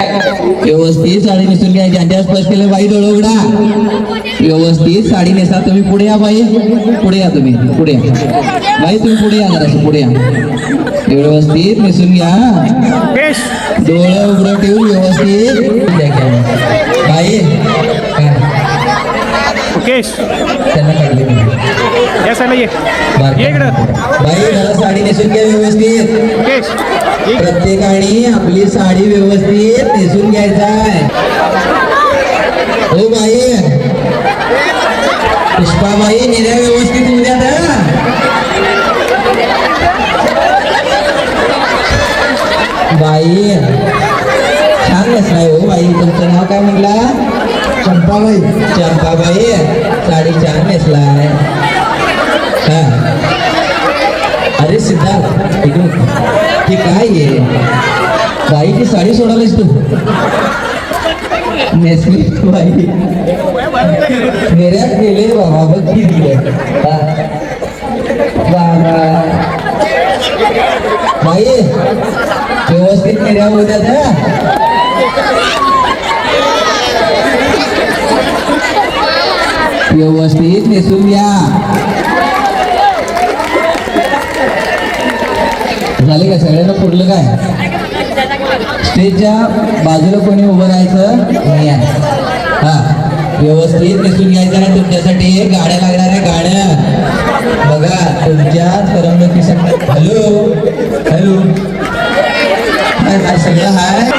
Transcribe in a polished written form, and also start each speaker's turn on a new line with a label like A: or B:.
A: व्यवस्थित साडी नेसून घ्या. ज्यांच्या स्पर्श केलं बाई डोळं उघडा. व्यवस्थित साडी नेसा. तुम्ही पुढे या बाई, पुढे या. तुम्ही पुढे या बाई, तुम्ही पुढे या. जराशी पुढे या. व्यवस्थित नेसून घ्या. डोळं उघडं ठेवून व्यवस्थित बाई. त्यांना काढले बाई. जरा साडी नेसून घ्या व्यवस्थित. प्रत्येकाने आपली साडी व्यवस्थित नेसून घ्यायचा आहे. हो बाई, पुष्पाबाई नेल्या व्यवस्थित उद्या ना. बाई छान नेसलाय हो बाई. तुमचं नाव काय म्हटला? चंपाबाई. चंपाबाई साडी छान नेसलाय. हा अरे सिद्धार्थ इकडून. हे काय आहे बाई? ती साडी सोडायलाच तू नेसली बाई. नेऱ्यात गेले बाबा. बघ की दिले बाबा. बाई व्यवस्थित नेऱ्या होत्या ना. व्यवस्थित नेसून घ्या. झाले का? सगळ्यांना पुरलं काय? स्टेजच्या बाजूला कोणी उभं राहायचं नाही आहे. हा व्यवस्थित नेसून घ्यायचं आहे. तुमच्यासाठी गाड्या लागणार आहे. गाड्या बघा तुमच्या करमणुकीसाठी. हॅलो हॅलो काय सगळं हाय.